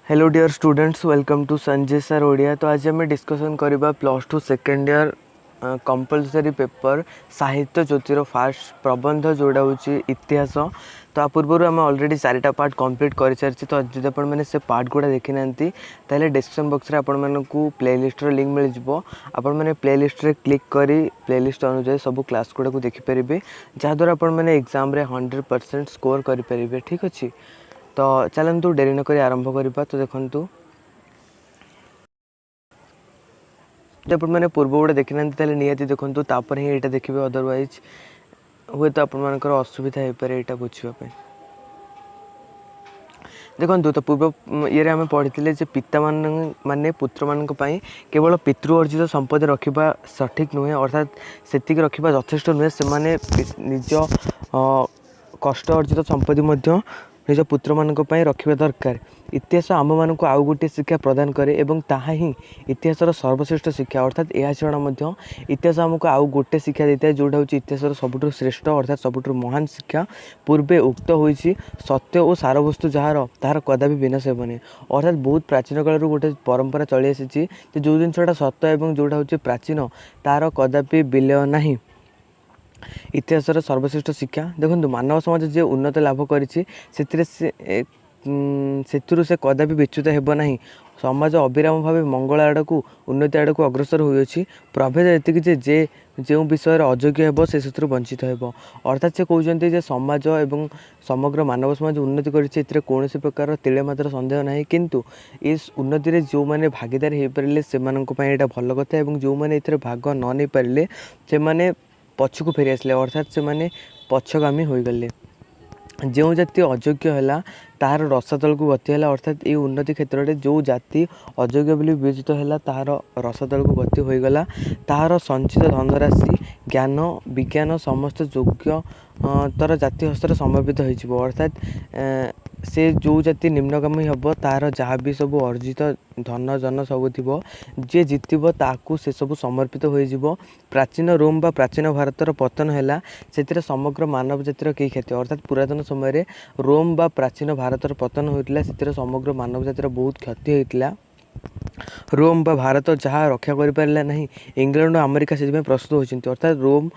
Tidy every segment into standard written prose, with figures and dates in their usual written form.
Hello dear students, welcome to Sanjay sir Odia. तो आज आम डिस्कसन करवा plus two second year compulsory paper साहित्य ज्योतिर फास्ट प्रबंध जोड़ा हूँ इतिहास। तो आ पूर्व आम अलरेडी 4टा पार्ट कंप्लीट कर सारी। तो जब आपने से पार्ट गुड़ा देखी ना ताले डिस्क्रिप्शन बॉक्स रे आपण को प्लेलिस्ट लिंक मिल जाव। आपण मैंने प्लेलिस्ट रे क्लिक करी प्लेलिस्ट अनुसार सब क्लास गुड़ा को देखिपारे, जहाँद्वारा आपण मैंने एग्जाम रे 100% स्कोर करेंगे। ठीक अच्छे, तो चलतु डेरी नक आरंभ करवा। तो देखु जब मैंने पूर्व गुड़ा देखी ना निहाती देखूँ तापर ही यहाँ देखिए, अदरवाइज हे तो आपर असुविधा हो पाए यहाँ बुझापी। देखो तो पूर्व ये आम पढ़ी पिता माने पुत्र मान केवल पितृ अर्जित संपत्ति रखा सठिक नुहे, अर्थात से रखा यथेष्ट नुहे। से निज कष्ट अर्जित संपत्ति निज पुत्र मान रखा दरकार। इतिहास आम मान को आउ गोटे शिक्षा प्रदान करे एवं ताहा ही इतिहास सर्वश्रेष्ठ शिक्षा। अर्थात यह छड़ा इतिहास आमको आउ गोटे शिक्षा देता है, जोटा हूँ इतिहास सबुठ श्रेष्ठ अर्थात सबुठ महान शिक्षा। पूर्वे उक्त होती सत्य और सारवस्तु जार तार कदापि विनाश हेबनी। अर्थात बहुत प्राचीन काल गोटे परंपरा चली आसी जो जिनटा सत्य और जोटा हूँ प्राचीन तार कदापि विलय नहीं। इतिहास सर्वश्रेष्ठ शिक्षा देखो मानव समाज जे उन्नत लाभ करी से कदापि विच्युत हेब नहीं। समाज अविराम भाव मंगल आड़ को उन्नति आड़ को अग्रसर होइछि। प्रभेद एति जे जो विषय अयोग्य हेब से वंचित हेब। अर्थात से कहते समाज एवं समग्र मानव समाज उन्नति कर कौन प्रकार तिले मात्र संदेह नहीं, किंतु इस उन्नति जो मैंने भागीदार हो पारे से भल कथा। जो मैंने भाग न नहीं पारे से पछकू फेरी आसले, अर्थात से माने पछगामी हो गले। जो जाति अयोग्य है तार रसातल को गति है, अर्थात ये उन्नति क्षेत्र में जो जाति अयोग्य बोली विवेचित है तार रसातल को गति हो गला। तार संचित धनराशि ज्ञान विज्ञान समस्त योग्य तर जाति हस्तर समर्पित हो। अर्थात से जो जाति निम्नगामी हम तार जहाँ भी सब अर्जित धन जन सब थी जे जितब ताकू से सब समर्पित हो। प्राचीन रोम बा प्राचीन भारतर पतन है से समग्र मानव जातिर कई क्षति। अर्थात पुरातन समय रोम बा प्राचीन भारतर पतन होता से समग्र मानव जातिर बहुत क्षति होता। रोम बा भारत जहाँ रक्षा कर पारा नहीं, इंग्लैंड और अमेरिका से प्रस्तुत होती। अर्थात रोम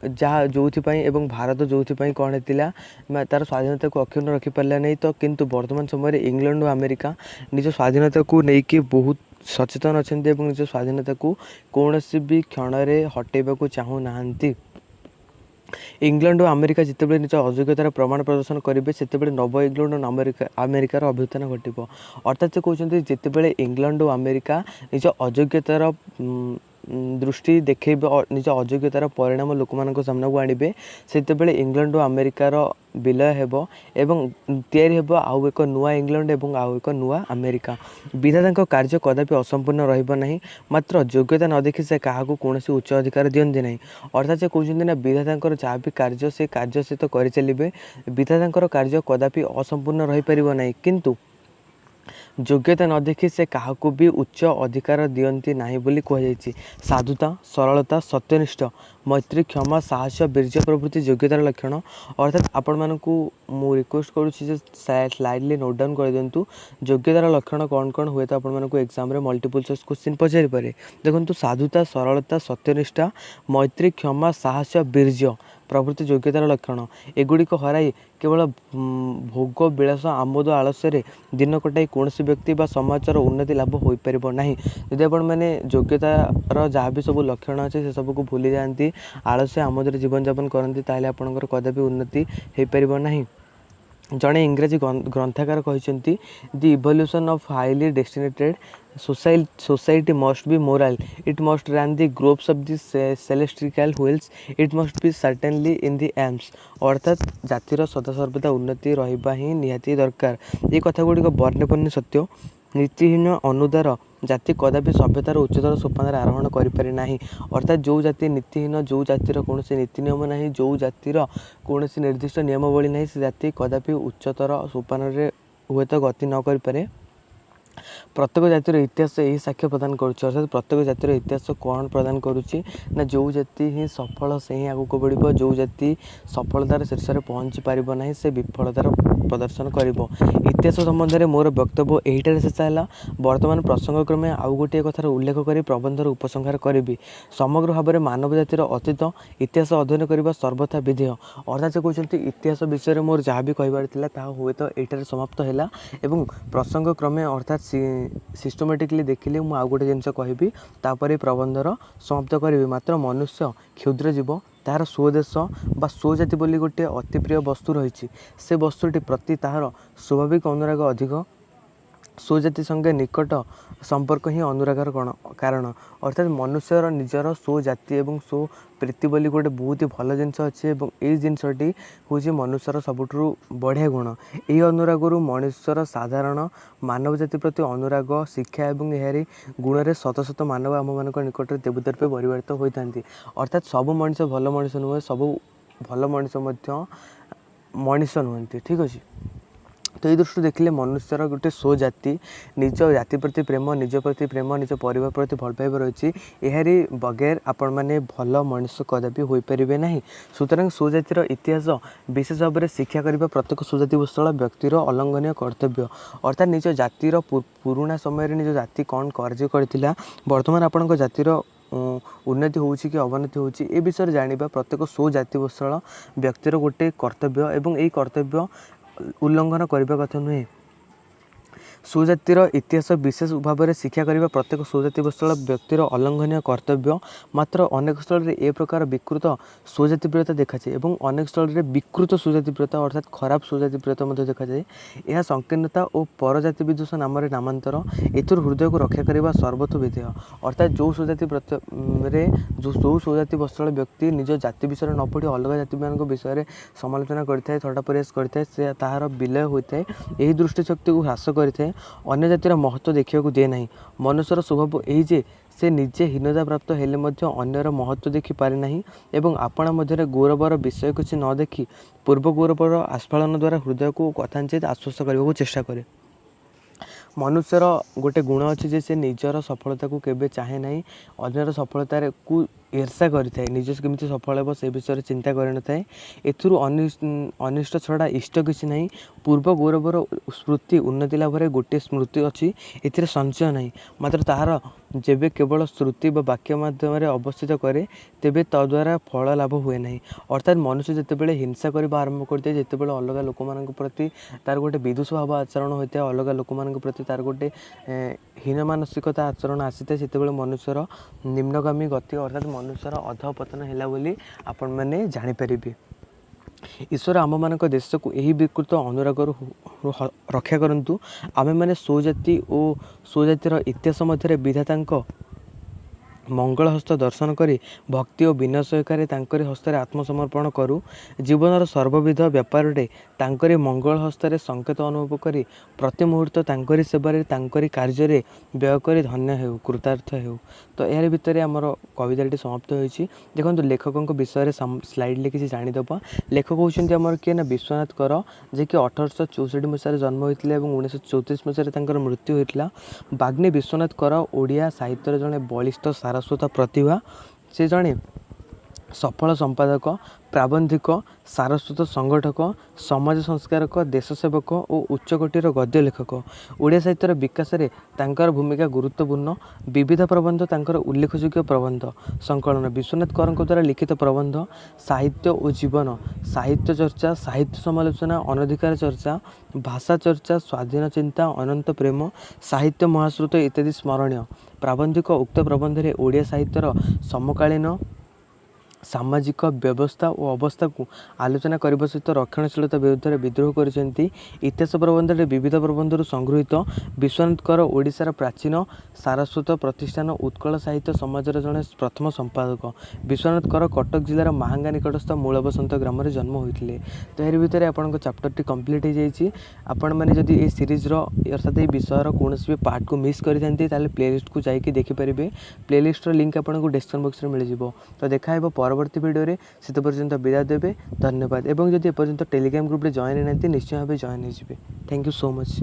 जहाँ जो एवं भारत जो कौन होता तार स्वाधीनता को अक्षुण्ण रखिपारा नहीं। तो किंतु वर्तमान समय इंग्लैंड और अमेरिका निज स्वाधीनता को लेकिन बहुत सचेतन अच्छा निज स्वाधीनता को कौन भी क्षण में हटेबा चाहू ना। इंग्लैंड और अमेरिका जितेबाला निज अयोग्यतार प्रमाण प्रदर्शन करेंगे से नव इंग्लैंड और अमेरिकार अभ्युत्थान घटव। अर्थात से कहते जितेबाला इंग्लैंड और अमेरिका निज अयोग्यतार दृष्टि देखे निज अयोग्यतार परिणाम लोक मान सामना को आणवे से इंग्लैंड और अमेरिकार विलय हेब एवं तैयारी हेब आउ एक नुआ इंग्लैंड एवं आउ एक नुआ अमेरिका। विधाता कार्य कदापि असंपूर्ण रहिब नहीं, मात्र योग्यता न देखि से क्या कौन उच्च अधिकार दियंती नहीं। अर्थात से कहते ना विधाता जहाँ भी कार्य से तो कर चलिए, विधाता कार्य कदापि असंपूर्ण रही पार नहीं, किंतु योग्यता न देखि से क्या भी उच्च अधिकार दियंती नहीं बोली कहुई। साधुता सरलता सत्यनिष्ठ मैत्री क्षमा साहस वीर्य प्रभृति योग्यतार लक्षण। अर्थात आपण मानकू मु रिक्वेस्ट करुँची स्लाइडली नोट डाउन कर दिंतु योग्यतार लक्षण कौन कौन हुए तो आपण मानकू एग्जाम रे मल्टीपल चॉइस क्वेश्चन पचारि पारे। देखंतु साधुता सरलता सत्यनिष्ठा मैत्री क्षमा साहस वीर्य प्रभृति योग्यतार लक्षण एगुड़िक हराई केवल भोग विलास आमोद आलस्य दिन कटाई कौन व्यक्ति बा समाजर उन्नति लाभ हो पार नहीं। यदि आपण मैंने योग्यतार जहाँ भी सब लक्षण अच्छे से सबको भूली जाती आलस्य आमोद जीवन यापन करती ताहले आपणकर कदापि उन्नति हो पार नहीं। जड़े इंग्राजी ग्रंथकार कहते the evolution of highly destinated society must be moral, it must run the grooves of the celestial wheels, it must be certainly in the aims. अर्थात जातिर सदासर्वदा उन्नति रहिबा ही निहाती दरकार। ये कथा गुड़िक बर्णेपन्ने सत्य। नीतिहीन अनुदार जाति कदापि सभ्यतार उच्चतर सोपान आरोहण करें ना। अर्थात जो जाति नीतिहीन जो जातिर कौन नीति नियम ना जो जातिर कौन निर्दिष्ट नियमावली ना से जाति कदापि उच्चतर सोपान हुए तो गति न करें। प्रत्येक जातिर इतिहास यही साक्ष्य प्रदान करुच्च। अर्थात प्रत्येक जातिर इतिहास कौन प्रदान करुच्ची ना जो जाति ही सफल से ही आगक बढ़, जो जाति सफलतार शीर्ष में पहुँची पार ना से विफलतार प्रदर्शन करिबो। इतिहास संबंध में मोर वक्तव्य एहिटारे शेष है। वर्तमान प्रसंग क्रमे आउ गोटे कथार उल्लेख कर प्रबंधर उपसंहार करी। समग्र भाव में मानव जातिर अतीत इतिहास अध्ययन करने सर्वथा विधेय। अर्थात से कहते इतिहास विषय में मोर जहाँ भी कहबार हुए तो ये समाप्त है। एवं प्रसंग क्रमे अर्थात सिस्टमेटिकली देखिले मुझे आउ गोटे जिनस कहबी तापर प्रबंधर समाप्त करी। मात्र मनुष्य क्षुद्र जीव तार स्वदेश बा स्वजाति बोली गोटे अति प्रिय वस्तु रही। से वस्तुटी प्रति तार स्वाभाविक अनुराग अधिक। स्वजाति संगे निकट संपर्क ही अनुरागर कारण। अर्थात मनुष्यर निजर स्वजाति और स्वप्रीति बोली गोटे बहुत ही भल जिनस अच्छे। ये जिनसटी हूँ मनुष्यर सबुठु बढ़िया गुण। यही अनुरागु मनुष्यर साधारण मानव जाति प्रति अनुराग शिक्षा और यार गुण शत शत मानव आम मान निकट देवता रूपे परिवर्तित होता। अर्थात सब मनीष भल मनीष नुहे, सब भल मनीष मनीष नुहति। ठीक अच्छे। तो ये दृष्टि देखिले मनुष्यर गोटे स्वजाति निज जाति प्रति प्रेम, निज प्रति प्रेम, निज परिवार प्रति भल पाइबा रही। यारी बगैर आपण मैंने भल मनुष्य कदापि हो पारे ना। सुतरां स्वजातिर इतिहास विशेष भाव में शिक्षा करने प्रत्येक स्वजाति वस्तुला व्यक्तिर अलंघनीय कर्तव्य। अर्थात निज जातिर पुराणा समय निज जाति कौन कार्य करथिला, वर्तमान आपण जातिर उन्नति होउछि कि अवनति होउछि ए विषय जानिबा प्रत्येक स्वजाति वस्तुला व्यक्तिर गोटे कर्तव्य। एवं यही कर्तव्य उल्लंघन करने कथा नुहे। स्वजातिर इतिहास विशेष भाव में शिक्षा करने प्रत्येक स्वजाति वस्तुला व्यक्तिर अलंघनीय कर्तव्य। मात्र अनेक स्थल में ए प्रकार विकृत स्वजाति प्रियता देखा जाए और अनेक स्थल में विकृत स्वजाति प्रियता अर्थात खराब स्वजाति प्रियता देखा जाए। यह संकीर्णता और परजाति विद्वेष नाम नामांतर एथुर हृदय को रक्षा करने सर्वथु विधेय। अर्थात जो स्वजाति जो स्वजाति वस्तुला व्यक्ति निज जाति विषय न पढ़ी अलग जाति मान विषय समालोचना करता थटा प्रयास करता से ताहार विलय होता है। यही दृष्टिशक्ति को ह्रास करता। अन्य जातिर महत्व देखा दिए ना। मनुष्यर स्वभाव यही से निजे हीनता प्राप्त हेले अन्यर महत्व देखि पारे नाही एवं आपणा मध्य गौरवर विषय किसी न देखि पूर्व गौरवर आस्फालन द्वारा हृदय को कथाचित आश्वस्त करने को चेष्टा करे। मनुष्यर गोटे गुण अच्छे जे से निजर सफलता को केबे चाहे ना, अन्यर सफलतार को ईर्षा करें। निज केमी सफल हो से विषय चिंता कर न थाए। एथुरु अनिष्ट छड़ा इष्ट किसी ना। पूर्व गौरवर स्मृति उन्नति लाभ गोटे स्मृति अच्छी ए संचय ना। मात्र ताहार जेबे केवल श्रुति व वाक्य माध्यम अवस्थित करे तेबे तद्वारा फल लाभ हुए ना। अर्थात मनुष्य जितेबाला हिंसा करने आरंभ करते जितेबाला अलग लोक मान प्रति तार गोटे विदुष भाव आचरण होता है, अलग लोक मान प्रति तार गोटे हीन मानसिकता आचरण आसी था से मनुष्यर निम्नगामी गति अर्थात मनुष्यर अधपतन है बोली आपण मैंने जानीपर। ईश्वर आम मान देश को यही विकृत अनुराग रक्षा करंतु। आमे माने स्वजाति और स्वजातिर इतिहास मध्य विधाता मंगल हस्त दर्शन करी भक्ति और विनय सहकारे तांकरी हस्तर आत्मसमर्पण करूँ। जीवनर सर्वविध व्यापार तांकरी मंगल हस्तर संकेत अनुभव करी प्रति मुहूर्त तांकरी सेवारे तांकरी कार्य व्यय करी धन्य हो कृतार्थ हो। तो यार भितर आमर कविताटी समाप्त होती। देखो लेखकों विषय स्लाइड लिखी जानीदबा। लेखक होती आमर किए ना विश्वनाथ कर जे कि 1864 मसीह जन्म होता है और 1934 मसीह मृत्यु होता। बाग्नी विश्वनाथ कर ओडिया साहित्य जड़े बलिष्ठ सारस्वत प्रतिभा। से जड़े सफल संपादक, प्राबंधिक, सारस्वत संगठक, समाज संस्कारक, देश सेवक और उच्चकोटीर गद्य लेखक। ओडिया साहित्यर विकास में तांकर भूमिका गुरुत्वपूर्ण। विविध प्रबंध तांकर उल्लेखयोग्य प्रबंध संकलन। विश्वनाथ करଙ୍କ द्वारा लिखित प्रबंध साहित्य और जीवन, साहित्य चर्चा, साहित्य समालोचना, अनधिकार चर्चा, भाषा चर्चा, स्वाधीन चिंता, अनंत प्रेम, साहित्य महाश्रुत इत्यादि स्मरणीय। प्राबंधिक उक्त प्रबंध में ओडिया साहित्यर समकालीन सामाजिक व्यवस्था और अवस्था को आलोचना करने सहित रक्षणशीलता विरुद्ध विद्रोह कर। इतिहास प्रबंध में विविध प्रबंध संगृहीत। विश्वनाथ कर ओडिशार प्राचीन सारस्वत प्रतिष्ठान उत्कल साहित्य समाजर जड़े प्रथम संपादक। विश्वनाथ कर कटक जिलार महांगा निकटस्थ मूल बसंत ग्राम जन्म होते। तो यार भितर आपंक चैप्टरटी कंप्लीट हो जाए। आपण मैंने जदि ये सीरीज अर्थात ये विषयर कौन भी पार्ट को मिस करते प्लेलिस्ट को जाकि देखिपारे। प्लेलिस्ट लिंक आपको डिस्क्रिप्शन बॉक्स में मिल जाव। तो देखा परवर्ती वीडियो रे से पर्यंत विदा देवे। धन्यवाद। एवं जदि एपर्यंत टेलीग्राम ग्रुप रे जॉइन नहीं निश्चय भाव जॉइन हो। Thank you so much.